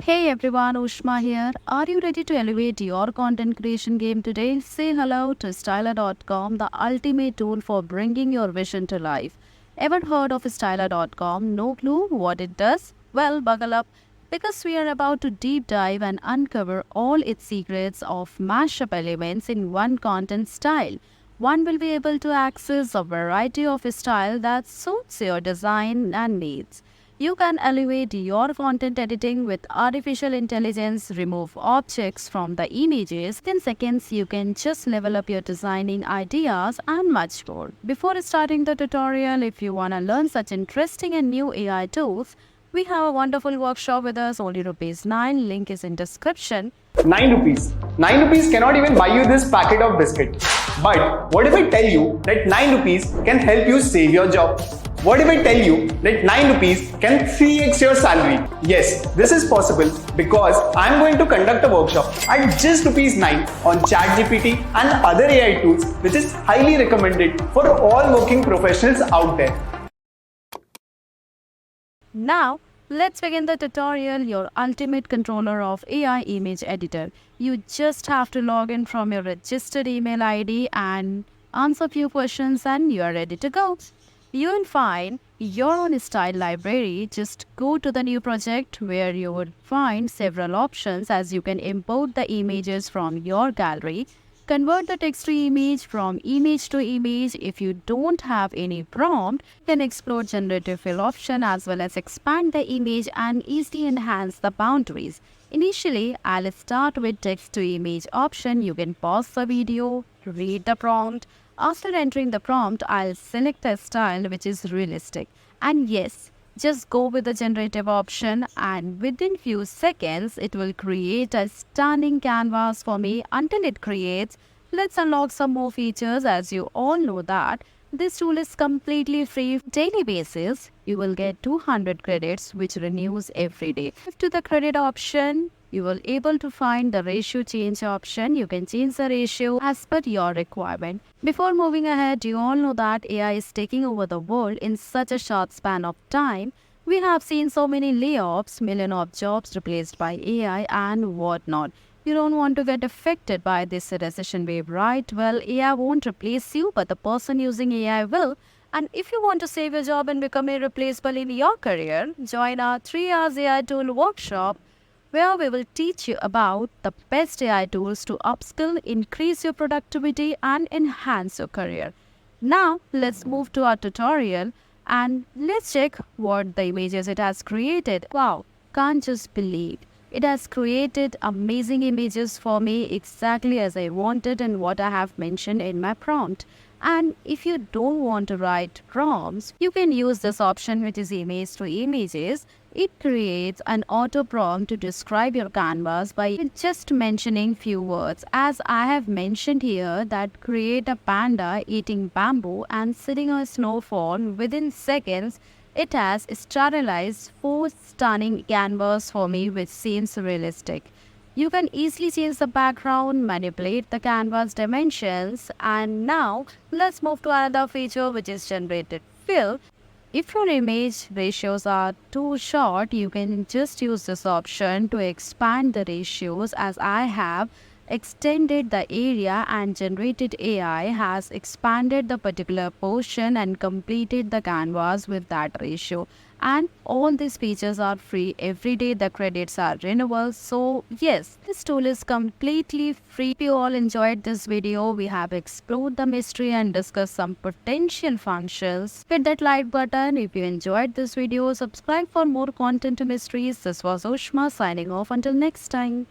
Hey everyone, Ushma here. Are you ready to elevate your content creation game today? Say hello to Stylar.com, the ultimate tool for bringing your vision to life. Ever heard of Stylar.com? No clue what it does? Well, buckle up because we are about to deep dive and uncover all its secrets of mashup elements in one content style. One will be able to access a variety of style that suits your design and needs. You can elevate your content editing with artificial intelligence, remove objects from the images. In seconds, you can just level up your designing ideas and much more. Before starting the tutorial, if you want to learn such interesting and new AI tools, we have a wonderful workshop with us, only rupees 9. Link is in description. 9 rupees. 9 rupees cannot even buy you this packet of biscuit. But what if I tell you that 9 rupees can help you save your job? What if I tell you that 9 rupees can 3x your salary? Yes, this is possible because I am going to conduct a workshop at just rupees 9 on ChatGPT and other AI tools, which is highly recommended for all working professionals out there. Now, let's begin the tutorial, your ultimate controller of AI image editor. You just have to log in from your registered email ID and answer a few questions and you are ready to go. You will find your own style library. Just go to the new project where you would find several options as you can import the images from your gallery. Convert the text to image from image to image. If you don't have any prompt, you can explore generative fill option as well as expand the image and easily enhance the boundaries. Initially, I'll start with text to image option. You can pause the video, read the prompt. After entering the prompt, I'll select a style which is realistic. And yes, just go with the generative option and within few seconds, it will create a stunning canvas for me. Until it creates, let's unlock some more features. As you all know that this tool is completely free. Daily basis, you will get 200 credits which renews every day. To the credit option, you will able to find the ratio change option. You can change the ratio as per your requirement. Before moving ahead, you all know that AI is taking over the world in such a short span of time. We have seen so many layoffs, million of jobs replaced by AI and whatnot. You don't want to get affected by this recession wave, right? Well, AI won't replace you, but the person using AI will. And if you want to save your job and become irreplaceable in your career, join our 3 hours AI tool workshop where we will teach you about the best AI tools to upskill, increase your productivity and enhance your career. Now, let's move to our tutorial and let's check what the images it has created. Wow, can't just believe. It has created amazing images for me exactly as I wanted and what I have mentioned in my prompt. And if you don't want to write prompts, you can use this option which is image to images. It creates an auto prompt to describe your canvas by just mentioning few words. As I have mentioned here that create a panda eating bamboo and sitting on a snowfall within seconds. It has sterilized 4 stunning canvas for me which seems realistic. You can easily change the background, manipulate the canvas dimensions, and now let's move to another feature which is generated fill. If your image ratios are too short, you can just use this option to expand the ratios. As I have extended the area and generated AI has expanded the particular portion and completed the canvas with that ratio. And all these features are free every day. The credits are renewable. So yes, this tool is completely free. If you all enjoyed this video, we have explored the mystery and discussed some potential functions. Hit that like button if you enjoyed this video. Subscribe for more content mysteries. This was Ushma signing off until next time.